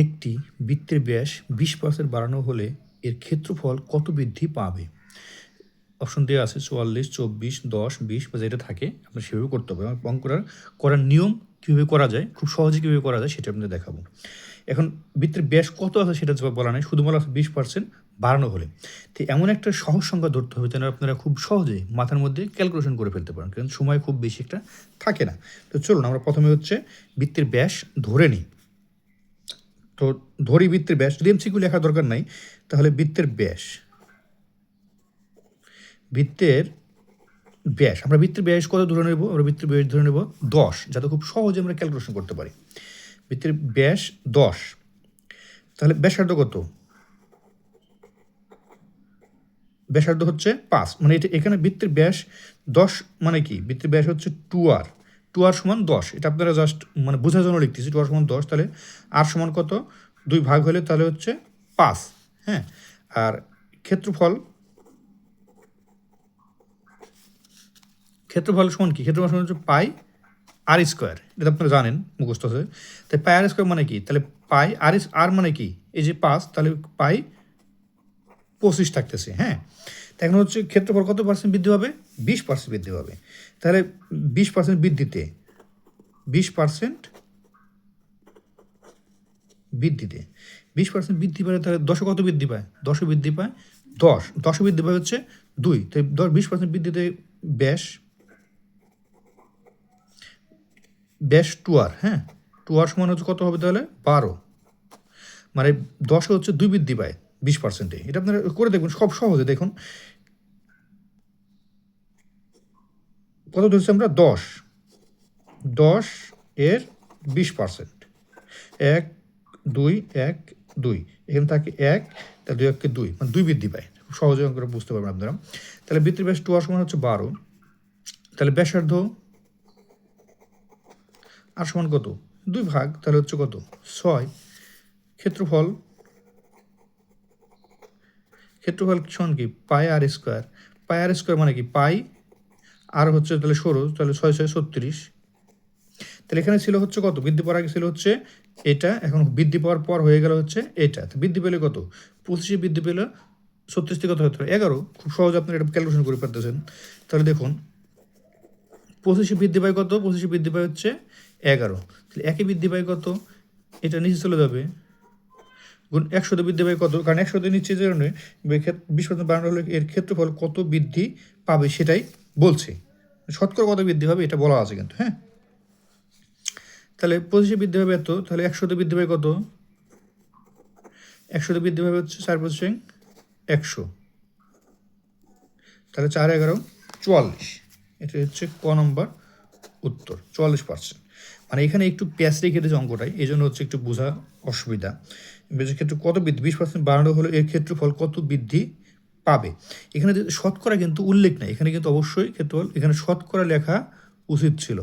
একটি বৃত্তের ব্যাস 20% বাড়ানো হলে এর ক্ষেত্রফল কত বৃদ্ধি পাবে? অপশন দেওয়া আছে 44, 24, 10, 20 বা যেটা থাকে আপনার সেভাবে করতে হবে। আমার অঙ্ক করার নিয়ম কীভাবে করা যায়, খুব সহজে কীভাবে করা যায় সেটা আপনাদের দেখাবো। এখন বৃত্তের ব্যাস কত আছে সেটা বলা নেই, শুধু বলা আছে 20% বাড়ানো হলে। তো এমন একটা সহজ সংখ্যা ধরতে হবে যেন আপনারা খুব সহজে মাথার মধ্যে ক্যালকুলেশন করে ফেলতে পারেন, কারণ সময় খুব বেশি একটা থাকে না। তো চলুন আমরা প্রথমে হচ্ছে বৃত্তের ব্যাস ধরে নিই। তো ধরি বৃত্তের ব্যাস, যদি এমসিকিউ লেখার দরকার নাই, তাহলে বৃত্তের ব্যাস আমরা বৃত্তের ব্যাস কত ধরে নেব? আমরা বৃত্তের ব্যাস ধরে নেব 10, যাতে খুব সহজে আমরা ক্যালকুলেশন করতে পারি। বৃত্তের ব্যাস 10, তাহলে ব্যাসার্ধ কত? ব্যাসার্ধ হচ্ছে 5, মানে এটা এখানে বৃত্তের ব্যাস 10 মানে কি? বৃত্তের ব্যাস হচ্ছে 2r, 2r সমান 10। এটা আপনারা জাস্ট মানে বোঝার জন্য লিখতেছি, 2r সমান 10। তাহলে r সমান কত? 2 ভাগ হলে তাহলে হচ্ছে 5। হ্যাঁ, আর ক্ষেত্রফল সমান কি? ক্ষেত্রফল সমান হচ্ছে পাই আর স্কোয়ার, এটা আপনারা জানেন, মুখস্থ আছে। তাই পাই আর স্কোয়ার মানে কি? তাহলে পাই আর মানে কি? এই যে 5, তাহলে পাই 25 থাকতেছে। হ্যাঁ, এখন হচ্ছে ক্ষেত্রফল কত পার্সেন্ট বৃদ্ধি পাবে? 20% বৃদ্ধি পাবে। তাহলে 20% বৃদ্ধিতে 20% বৃদ্ধি পায়, তাহলে 10 কত বৃদ্ধি পায়? 10 বৃদ্ধি পায় 10 বৃদ্ধি পায় হচ্ছে 2। তাই 20% বৃদ্ধিতে ব্যাস 2r। হ্যাঁ, 2r সমান হচ্ছে কত হবে তাহলে? 12। মানে 10 হচ্ছে 2 বৃদ্ধি পায় 20%-এ। এটা আপনারা করে দেখুন, সব সহজে দেখুন। কত ধরছি আমরা? 10 এর 20%, 1 2 1 2, এখানে থাকে 1, তাহলে 2 1 2, মানে 2 বৃদ্ধি পায়। খুব সহজে অঙ্কটা বুঝতে পারবেন আপনারা। তাহলে বৃত্তের ব্যাস 2r সমান হচ্ছে 12, তাহলে ব্যাসার্ধ আর সমান কত? 2 ভাগ, তাহলে হচ্ছে কত? 6। ক্ষেত্রফল সমান কি? পাই আর স্কোয়ার। পাই আর স্কোয়ার মানে কি? পাই আর হচ্ছে তাহলে 16, তাহলে 6 6 36। তাহলে এখানে ছিল হচ্ছে কত? বৃদ্ধি পাওয়ার আগে ছিল হচ্ছে এটা, এখন বৃদ্ধি পাওয়ার পর হয়ে গেল হচ্ছে এটা। তো বৃদ্ধি পেলে কত? 25 বৃদ্ধি পেলে 36 থেকে কত হতে পারে? 11। খুব সহজ, আপনারা এটা ক্যালকুলেশন করে পারতেছেন। তাহলে দেখুন 25 বৃদ্ধি পায় কত? 25 বৃদ্ধি পায় হচ্ছে 11। তাহলে 1 বৃদ্ধি পায় কত? এটা নিচে চলে যাবে, গুণ 100 বৃদ্ধি পায় কত? কারণ 100 নিচে যে কারণে 20% বাড়ানো হলে এর ক্ষেত্রফল কত বৃদ্ধি পাবে সেটাই বলছে। শতকরা কত বৃদ্ধি পাবে এটা বলা আছে কিন্তু। হ্যাঁ, তাহলে 25 বৃদ্ধি পাবে এত, তাহলে 100 বৃদ্ধি পাবে কত? 100 বৃদ্ধি পাবে হচ্ছে 4% 100, তাহলে 4 11 44। এটা হচ্ছে ক নম্বর উত্তর, 44%। মানে এখানে একটু প্যাচ রেখে দিয়েছে অঙ্কটাই, এই জন্য হচ্ছে একটু বোঝা অসুবিধা। ব্যাসের ক্ষেত্র কত বৃদ্ধি? 20% বাড়ানো হলে এর ক্ষেত্রফল কত বৃদ্ধি পাবে। এখানে শতকরা কিন্তু উল্লেখ নেই, এখানে কিন্তু অবশ্যই ক্ষেত্রফল, এখানে শতকরা লেখা উচিত ছিল।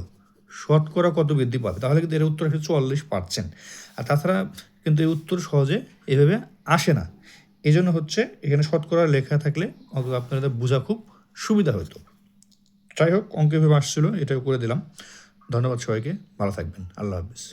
শতকরা কত বৃদ্ধি পাবে, তাহলে কিন্তু এর উত্তর আসে 44%। আর তাছাড়া কিন্তু এই উত্তর সহজে এভাবে আসে না। এই জন্য হচ্ছে এখানে শতকরা লেখা থাকলে আপনাদের বোঝা খুব সুবিধা হতো। যাই হোক, অঙ্ক এভাবে আসছিল, এটাও করে দিলাম। ধন্যবাদ সবাইকে, ভালো থাকবেন, আল্লাহ হাফিজ।